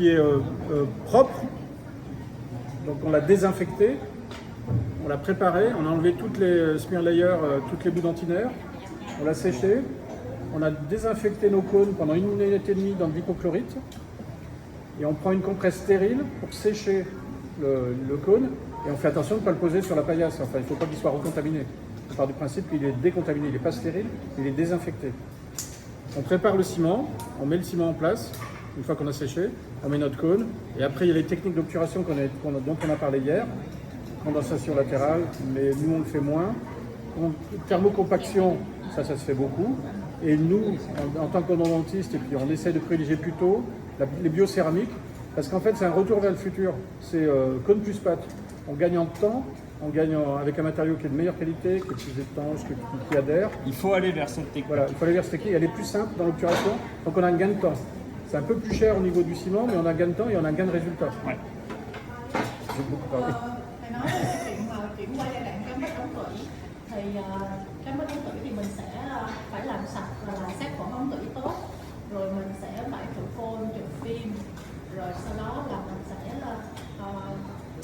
qui est propre. Donc on l'a désinfecté, on l'a préparé, on a enlevé toutes les smear layers, toutes les bouts d'antinaire, on l'a séché, on a désinfecté nos cônes pendant 1 minute et demie dans le hypochlorite et on prend une compresse stérile pour sécher le cône et on fait attention de ne pas le poser sur la paillasse, enfin il ne faut pas qu'il soit recontaminé. On part du principe qu'il est décontaminé, il n'est pas stérile, il est désinfecté. On prépare le ciment, on met le ciment en place, une fois qu'on a séché, on met notre cône, et après il y a les techniques d'obturation dont on a parlé hier, condensation latérale, mais nous on le fait moins. Thermocompaction, ça se fait beaucoup, et nous, en tant qu'odontiste, et puis on essaie de privilégier plutôt les biocéramiques, parce qu'en fait c'est un retour vers le futur, c'est cône plus pâte. On gagne en temps, on gagne avec un matériau qui est de meilleure qualité, qui est plus étanche, qui adhère. Il faut aller vers cette technique. Voilà, il faut aller vers cette technique, elle est plus simple dans l'obturation, donc on a un gain de temps. C'est un peu plus cher au niveau du ciment, mais on a un gain de temps et on a un gain de résultat. Ouais. J'ai beaucoup parlé. Thầy nói là chuyển qua giai đoạn cắm bích ống tủy thì cắm bích ống tủy thì mình sẽ phải làm sạch và là sát khuẩn ống tủy tốt, rồi mình sẽ phải trừ phôi, trừ phim, rồi sau đó là mình sẽ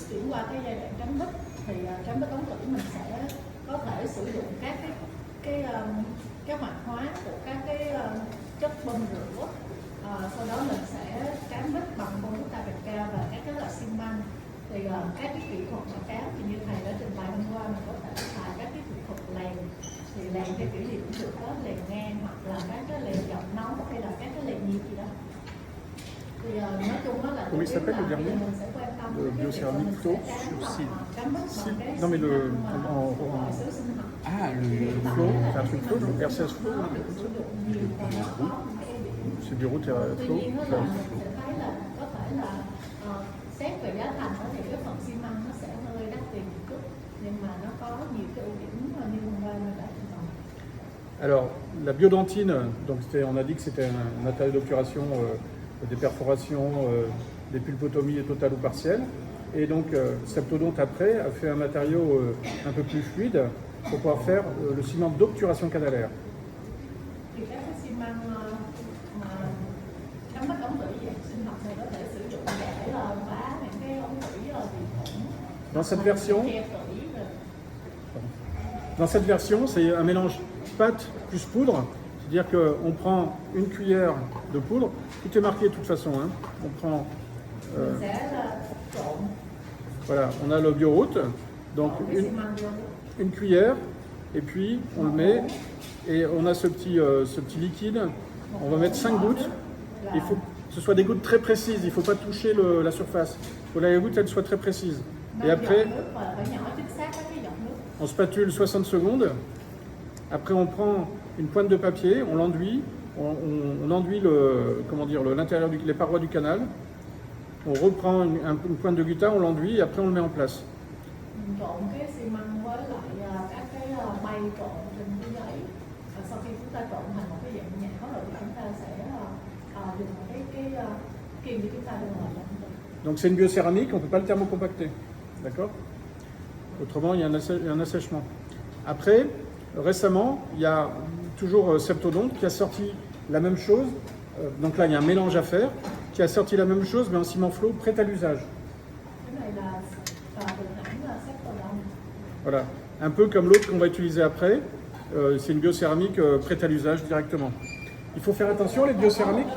chuyển qua cái giai đoạn cắm bích thì cắm bích ống tủy mình sẽ có thể sử dụng các cái hoạt hóa của các cái chất bơm rửa. Sau đó mình sẽ cán bích bằng bông nước ta bạch cao và các cái loại xi măng. Thì các cái kỹ thuật mà cán thì như thầy đã trình bày hôm qua, mình có thể xài các cái kỹ thuật lèn, thì lèn theo kiểu gì cũng được đó, lèn ngang hoặc là các cái lèn dọc nóng hay là các cái lèn nhiệt gì đó. Thì nói chung đó là Comment il s'appelle le dernier? Le biocéramique taux sur cil. Non mais Ah, le flow, c'est un truc flow, le RCS flow, c'est du route flow. Tuy nhiên là mình sẽ thấy là có thể là xét về giá thành thì cái phần xi măng nó sẽ hơi đắt tiền một chút, nhưng mà nó có nhiều cái ưu điểm như hôm qua mình đã trình bày. Alors, la biodentine, donc on a dit que c'était un matériau d'obturation des perforations, des pulpotomies totales ou partielles. Et donc, Septodonte après a fait un matériau un peu plus fluide pour pouvoir faire le ciment d'obturation canalaire. Thì các cái xi măng mà cắm bích ống tủy dạng sinh học này có thể sử dụng để vá những cái ống tủy bị thủng. Dans cette version, c'est un mélange pâte plus poudre, c'est-à-dire qu'on prend une cuillère de poudre, tout est marqué de toute façon, hein. On prend, voilà, on a le bioroute, donc une cuillère, et puis on le met, et on a ce petit liquide, on va mettre 5 gouttes, il faut que ce soit des gouttes très précises, il ne faut pas toucher la surface, il faut que la goutte elle soit très précise. Et après, on spatule 60 secondes, après on prend une pointe de papier, on l'enduit, on enduit l'intérieur, les parois du canal, on reprend une pointe de guitare, on l'enduit et après on le met en place. Trộn cái xi măng với lại các cái bay trộn trên cái giấy, và sau khi chúng ta trộn thành một cái dạng nhão rồi thì chúng ta sẽ dùng cái kim để chúng ta đưa vào. Donc c'est une biocéramique, on ne peut pas le thermocompacter, d'accord? Autrement il y a un assèchement. Après, récemment, il y a toujours Septodonte qui a sorti la même chose, donc là il y a un mélange à faire, qui a sorti la même chose mais en ciment flow prêt à l'usage. Voilà, un peu comme l'autre qu'on va utiliser après, c'est une biocéramique prête à l'usage directement. Il faut faire attention, les biocéramiques,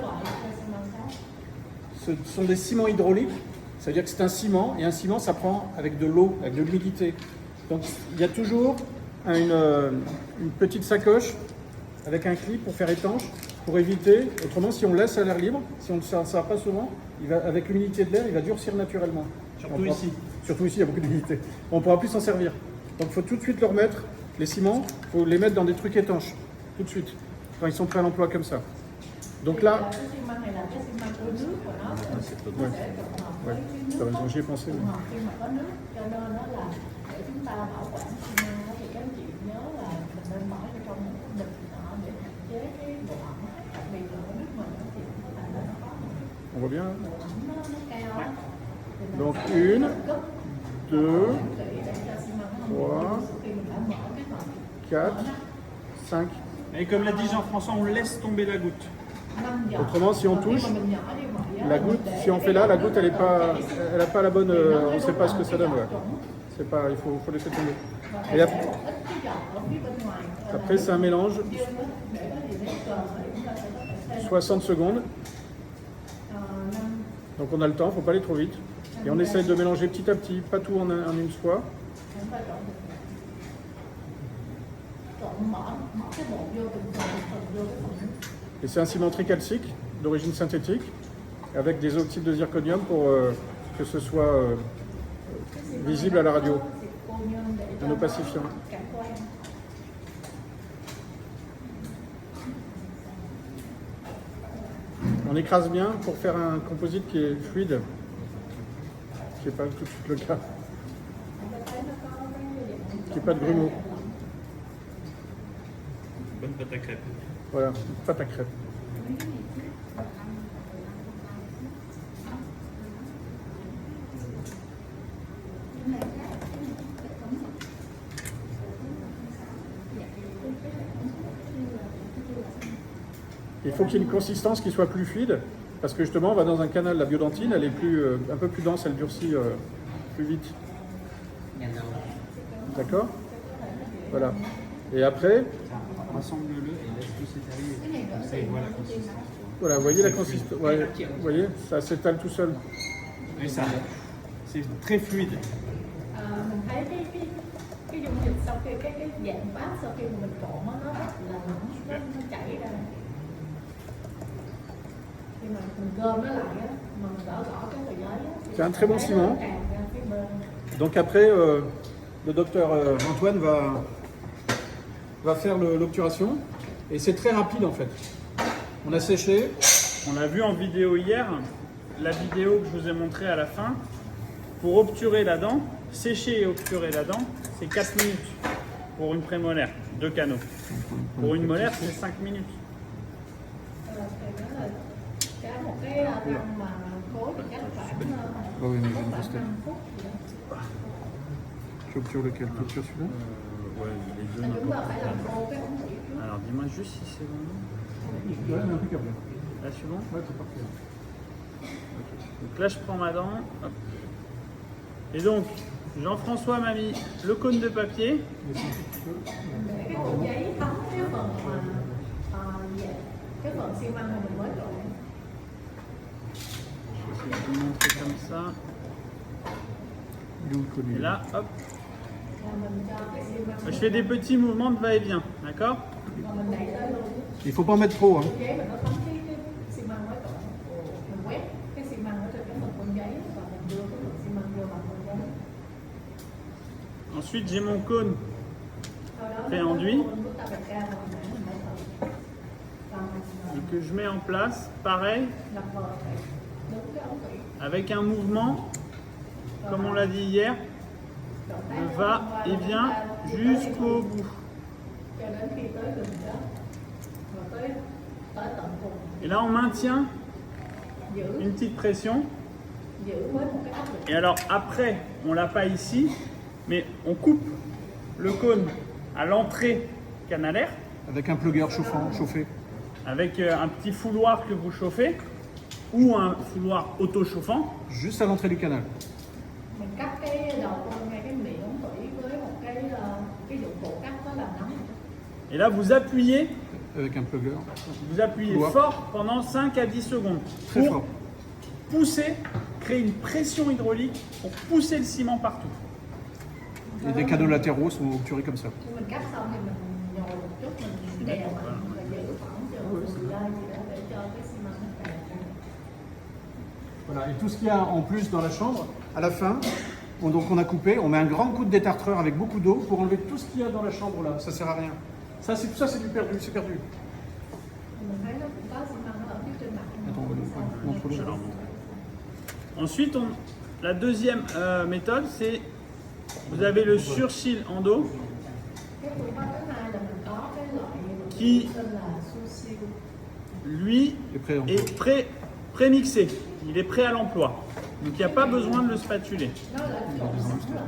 ce sont des ciments hydrauliques, c'est-à-dire que c'est un ciment, et un ciment ça prend avec de l'eau, avec de l'humidité. Donc il y a toujours une petite sacoche avec un clip pour faire étanche, pour éviter, autrement si on laisse à l'air libre, si on ne le sert pas souvent, avec l'humidité de l'air, il va durcir naturellement. Surtout ici. Surtout ici, il y a beaucoup d'humidité. On ne pourra plus s'en servir. Donc il faut tout de suite le remettre, les ciments, il faut les mettre dans des trucs étanches, tout de suite, quand ils sont prêts à l'emploi comme ça. Donc là, ouais, t'as raison, j'y ai pensé. Oui. On voit bien là? Donc 1, 2, 3, 4, 5. Et comme l'a dit Jean-François, on laisse tomber la goutte. Autrement, si on touche, La goutte, si on fait là, la goutte, elle n'a pas la bonne. On ne sait pas ce que ça donne. Ouais. C'est pas, il faut laisser tomber. Et après, ít cái giọt ở phía bên ngoài. après, c'est un mélange, Để có gì nét cờ thì chúng ta sẽ có thể thêm 60 secondes. 5 Donc on a le temps, il ne faut pas aller trop vite. Et on essaye de mélanger petit à petit, pas tout en une fois. chúng ta trộn mở cái bột vô từng phần vô cái phần. Et c'est un ciment tricalcique d'origine synthétique avec des oxydes de zirconium pour que ce soit visible à la radio, un opacifiant. Cảm quan. On écrase bien pour faire un composite qui est fluide, ce qui n'est pas tout de suite le cas, qui n'est pas de grumeaux. Bonne pâte à crêpes. Voilà, pâte à crêpes. Il faut qu'il y ait une consistance qui soit plus fluide, parce que justement on va dans un canal, la biodentine, elle est un peu plus dense, elle durcit plus vite. D'accord? Voilà. Et après, Rassemble-le et laisse-le s'étaler. Comme ça, il voit la consistance. voilà, vous voyez la consistance. Ouais, vous voyez, ça s'étale tout seul. Et ça, c'est très fluide. Mình thấy cái dung dịch sau khi cái dạng bát sau khi mình trộn nó rất là mỏng, nó chảy ra. Khi mà mình gom nó lại á, mà mình gõ cái tờ giấy á, C'est un très bon ciment. tràn ra phía bên. Donc après, le docteur Antoine va faire l'obturation. Et c'est très rapide en fait. On a séché. On l'a vu en vidéo hier, la vidéo que je vous ai montrée à la fin. Pour obturer la dent, sécher et obturer la dent, c'est 4 minutes pour une prémolaire, 2 canaux. Pour une molaire, c'est 5 minutes. Thì đó là cái một cái răng mà khối thì chắc khoảng oui, mais khoảng j'ai une grosse tête. 5 phút gì đó. Tu obtures lequel? Tu obtures celui-là? Ouais, les deux. Chúng ta phải làm khô cái ống thủy trước. Alors dis-moi juste si c'est bon. Ouais, mais impeccable. Là, c'est bon. Ouais, c'est parfait. Donc là, je prends ma dent. Hop. Et donc, Jean-François m'a mis le cône de papier. Để cái cuộn giấy thấm cái phần cái phần xi măng mà mình mới trộn. Je vais essayer de vous montrer comme ça. Il est où le connu? Et là, hop. Là mình cho cái xi măng. Je fais des petits mouvements de va-et-vient, d'accord? Rồi mình đẩy tới luôn. Il faut pas en mettre trop. Hein. Giấy mình nó thấm cái xi măng mới trộn. Mình quét cái xi măng ở trên cái phần cuộn giấy và mình đưa cái phần xi măng vô bằng cuộn giấy. Ensuite, j'ai mon cône. Sau đó Fait enduit. mình rút ta bạch ra và mình để thử. Và Et mình que je mets en place, pareil, lập vờ phải đúng cái ống thủy. avec un mouvement, comme on l'a dit hier, de va-et-vient jusqu'au bout. Cho đến khi tới gần đó và tới tận cùng, Et là, on maintient giữ une petite pression. với một cái áp lực. Et alors, après, on l'a pas ici, mais on coupe le cône à l'entrée canalaire Avec un plugger chauffant, chauffé. avec un petit fouloir que vous chauffez ou un fouloir auto-chauffant. Juste à l'entrée du canal. Mình cắt cái đầu con ngay cái miệng ống thủy với một cái dụng cụ cắt có làm nóng. Et là, vous appuyez Avec un plugger. Fouloir. fort pendant 5 à 10 secondes Très pour fort. pousser, créer une pression hydraulique pour pousser le ciment partout. Et des canaux latéraux sont obturés comme ça. Khi mình cắt xong thì mình nhồi một chút, mình đè mạnh và giữ khoảng chừng 10 giây gì đó để cho cái xi măng nó tràn ra. Voilà. Et tout ce qu'il y a en plus dans la chambre, à la fin, donc on a coupé, on met un grand coup de détartreur avec beaucoup d'eau pour enlever tout ce qu'il y a dans la chambre là. Ça sert à rien. Ça, c'est du perdu, c'est perdu. Mình thấy nó cũng có xi măng nó ở phía trên mặt. Attends, montre-le. Je leur montre. Ensuite, la deuxième méthode, c'est vous avez le sursil endo Cái phương pháp thứ hai là mình có cái loại Qui- tên là sushi. lui Et prêt, on est pré-mixé. Il est prêt à l'emploi. Donc il n'y a pas besoin de le spatuler. Nó là trộn sẵn rồi.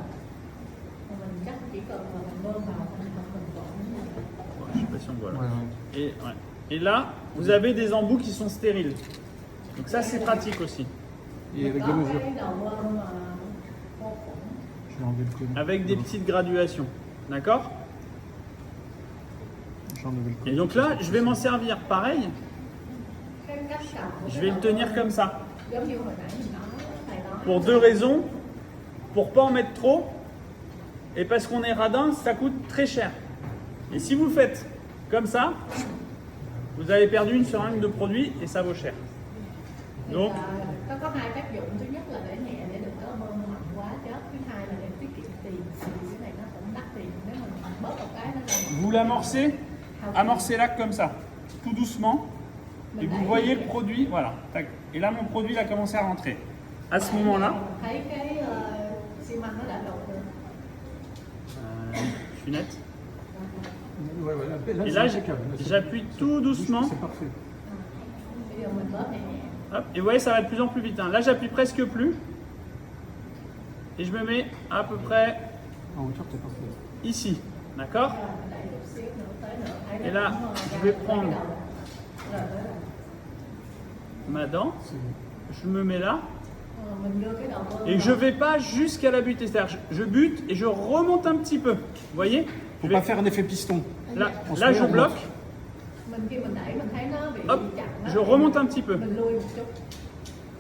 Mà mình chắc chỉ cần là mình bơm vào mình trộn như này. Bon, je sais pas si on voit là. Ouais, ouais. Et là, vous avez des embouts qui sont stériles. Donc ça, c'est pratique aussi. Et avec des Có mesures. cái đầu bơm mà vô khuẩn. Je vais enlever le cône. Avec des petites graduations. D'accord? J'ai enlevé le cône. Et donc là, je vais m'en servir pareil. Cái cách cầm của Je cái vais đầu le tenir bơm, comme ça. giống như hồi nãy mình nói thầy nói Pour deux raisons. Pour pas en mettre trop. Et parce qu'on est radin, ça coûte très cher. Et si vous faites comme ça, vous avez perdu une seringue de produit et ça vaut cher. thì Donc, nó có hai tác dụng. Thứ nhất là để nhẹ để đừng có bơm mạnh quá chất. Thứ hai là để tiết kiệm tiền. Thì cái này nó cũng đắt tiền. Nếu mình bớt một cái nó ra vous l'amorcez, amorcez-la comme ça, tout doucement. Et vous voyez le produit, voilà. Tac. Et là, mon produit il a commencé à rentrer. À ce moment-là, Mình thấy cái xi măng nó đã đổ được. je suis net. Ouais, ouais, là, Et c'est là, impeccable. Là, c'est- j'appuie tout doucement. C'est parfait. Bây giờ mình bớt nhẹ nhẹ. Hop, et vous voyez, ça va de plus en plus vite. Hein. Là, j'appuie presque plus. Et je me mets à peu près En hauteur, c'est parfait. ici. D'accord? Rồi mình đẩy chút xíu nữa tới nữa. Thấy Et nó là, cũng, je ra vais tới prendre cái đầu. Rồi tới rồi. ma dent. C'est bon. Je me mets là. Mình đưa cái đầu bơm Et je vào. ne vais pas jusqu'à la butée. C'est-à-dire, je bute et je remonte un petit peu. Vous voyez? Faut Je pas vais- faire un effet piston. Là, On se là, met je en bloque. Mình khi mình đẩy mình thấy nó bị Hop, chặn á, je remonte un petit peu. mình lui một chút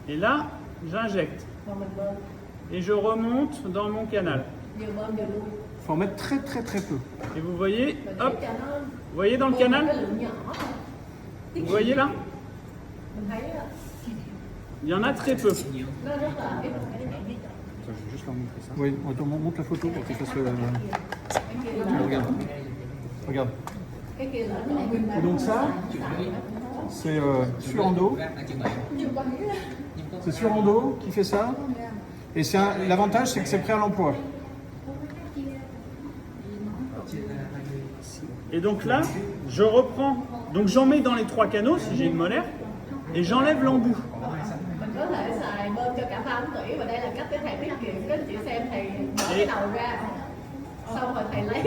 Et là, j'injecte. và mình bơm Et je remonte dans mon canal. vừa bơm vừa lui. Faut en mettre très très très peu. Et vous voyez, Mình để hop, cho nó vous voyez dans le bơm một canal? cái lượng nhỏ thôi. Vous voyez là? Mình thấy Il y en a très peu. nó rất là ít cái nhẹ nhẹ. Attends, je vais juste leur montrer ça. Oui, attends, montre la photo pour qu'ils fassent le. Cái kia là Regarde. Regarde. cái kia là nó nguyên Et donc ça, c'est Surando. C'est Surando qui fait ça. Et l'avantage, c'est que c'est prêt à l'emploi. Et donc là, je reprends. Donc j'en mets dans les trois canaux si j'ai une molaire. Et j'enlève l'embout. mình có thể xài bơm cho cả 3 ống tủy và đây là cách để thầy tiết kiệm. Các anh chị xem thầy mở cái đầu ra xong rồi thầy lấy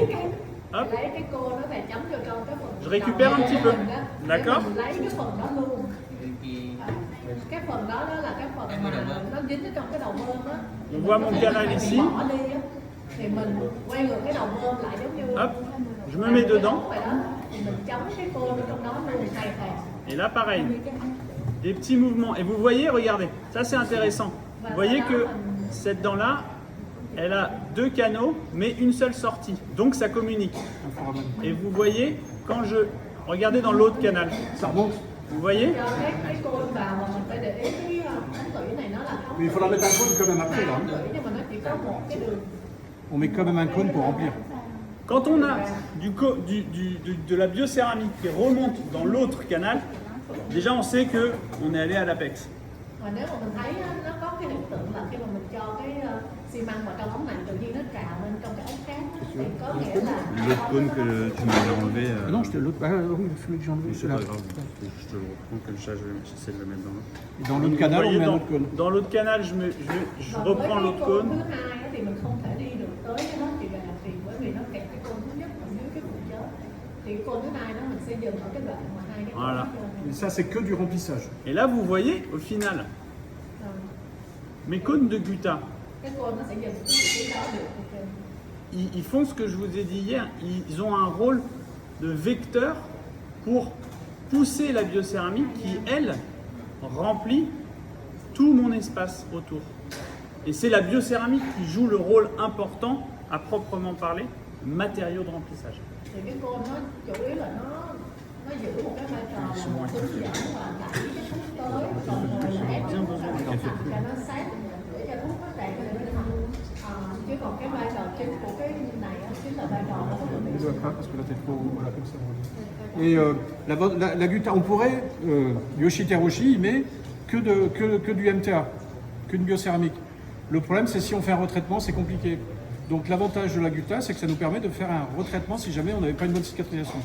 Hop. cái cô nó thầy chấm cho con cái phần Je récupère un petit peu. D'accord. mình lấy cái phần đó luôn. Cái phần đó đó là cái phần mà nó dính ở trong cái đầu bơm á. On voit mon canal ici. Bỏ đi á thì mình quay ngược cái đầu bơm lại giống như Hop, je me mets dedans. vậy đó. Thì mình chấm cái cô ở trong đó luôn thầy thầy. Et là, pareil. Des petits mouvements. Et vous voyez, regardez, ça c'est intéressant. Vous voyez que cette dent-là, elle a deux canaux, mais une seule sortie. Donc ça communique. Un foramen. Et vous voyez, quand je... Regardez dans l'autre canal. Ça remonte. Vous voyez? Cho cái cô vào mà mình phải để ý cái ống tủy này nó là ống Mais il faudra mettre un cône quand même après là. tủy nhưng mà nó chỉ có một cái đường. On met quand même un cône pour remplir. Quand on a de la biocéramique qui remonte dans l'autre canal, déjà on sait qu'on est allé à l'APEX. Mà nếu mà mình thấy á, nó có cái hiện tượng là khi mà mình cho cái xi măng vào trong ống này tự nhiên nó trào lên trong cái ống khác á, thì có nghĩa là L'autre cône que tu m'avais enlevé. Ah non, c'était l'autre. Ah oui, celui que j'ai enlevé. C'est Celui-là. pas grave, je te le reprends comme ça, j'essaie de le mettre dans l'autre. Et dans l'autre Vous canal, on voyez, met un dans, autre cône. dans l'autre canal, je Còn với reprends cái l'autre côn cône. thứ hai á, thì mình không thể đi được tới cái đó thì về là phiền bởi vì nó kẹt cái côn thứ nhất ở dưới cái phụ chớp thì cái côn thứ hai đó mình sẽ dừng ở cái đoạn mà hai cái côn Voilà. nó trên. Et ça, c'est que du remplissage. Et là, vous voyez, au final, Rồi, mes cônes de Gutta, cái côn nó sẽ dừng ở cái vị trí đó được ok. ils font ce que je vous ai dit hier, ils ont un rôle de vecteur pour pousser la biocéramique qui, elle, remplit tout mon espace autour. Et c'est la biocéramique qui joue le rôle important, à proprement parler, matériau de remplissage. Thì cái côn nó chủ yếu là nó giữ một cái vai trò là hướng dẫn và đẩy cái thuốc tới còn rồi là ép cái thuốc vào cho nó sát để cho thuốc nó tràn cái để nó chứ còn cái vai trò chính của cái này á, chính là vai trò của cái Je ne dois pas parce que là, t'es trop. Voilà, comme ça. Voilà. Et la Gutta, on pourrait. Yoshi Terushi, il met que du MTA, qu'une biocéramique. Le problème, c'est si on fait un retraitement, c'est compliqué. Donc l'avantage de la Gutta, c'est que ça nous permet de faire un retraitement si jamais on n'avait pas une bonne cicatrisation.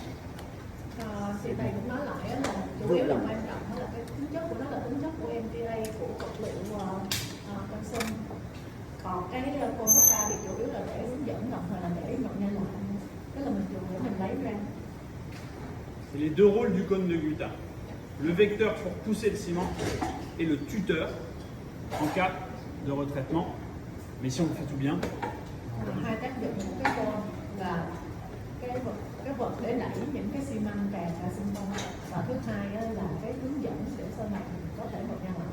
thì thầy cũng nói lại á là chủ yếu là quan trọng là cái tính chất của nó là tính chất của MTA của vật liệu cao su còn cái Conforta thì chủ yếu là để hướng dẫn đồng thời là để nhận nhân lại tức là mình dùng để mình lấy ra C'est les deux rôles du cône de Gutta. le vecteur pour pousser le ciment et le tuteur en cas de retraitement. Mais si on fait tout bien, Hai tác dụng của cái côn là cái vật để đẩy những cái xi măng tràn ra xung quanh, và thứ hai á là cái hướng dẫn để sau này mình có thể một nhân lại.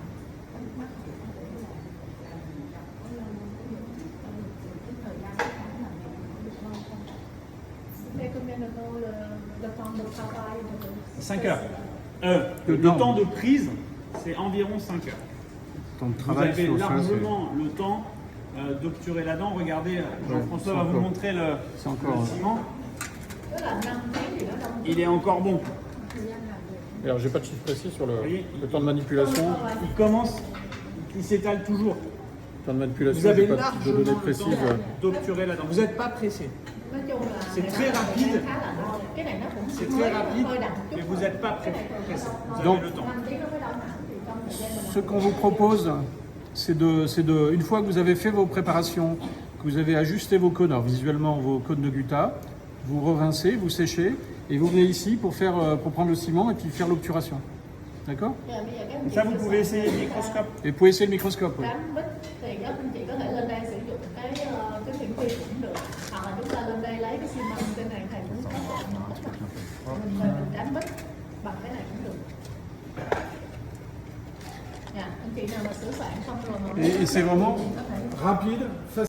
Mais combien de temps de travail 5 heures. Le temps de prise, c'est environ 5 heures. Ton Vous travail avez sur ça, largement le temps d'obturer la dent. Regardez, Jean-François va vous montrer le ciment. Tức là 5 tiếng thì nó đông. Il est encore bon. Alors, j'ai pas de chiffre précis sur Oui. le temps de manipulation. Il commence, il s'étale toujours. Le temps de manipulation, Vous avez j'ai pas de largement données le précises. temps d'obturer la dent. Vous n'êtes pas pressé. Nói chung là C'est très rapide. khá là ngon. Cái này nó cũng C'est mới très rapide, hơi đậm chút. mais vous n'êtes pas pressé. Vous Donc- avez le temps. 5 tiếng nó mới đau hẳn thì trong thời gian mình Ce qu'on vous propose, une fois que vous avez fait vos préparations, que vous avez ajusté vos cônes, alors visuellement vos cônes de gutta, vous rincez, vous séchez, et vous venez ici pour prendre le ciment et puis faire l'obturation. D'accord? Bây giờ các anh chị Ça, vous sẽ pouvez xem essayer le microscope. Et vous pouvez essayer le microscope. Oui. Cán bích thì các anh chị có thể lên đây sử dụng cái hiển vi cũng được, hoặc là chúng ta lên đây lấy cái xi măng trên này thầy cũng có mình cán bích bằng cái này cũng được. Dạ, anh chị nào mà sửa soạn xong rồi mà Et c'est vraiment có thể rapide, facile.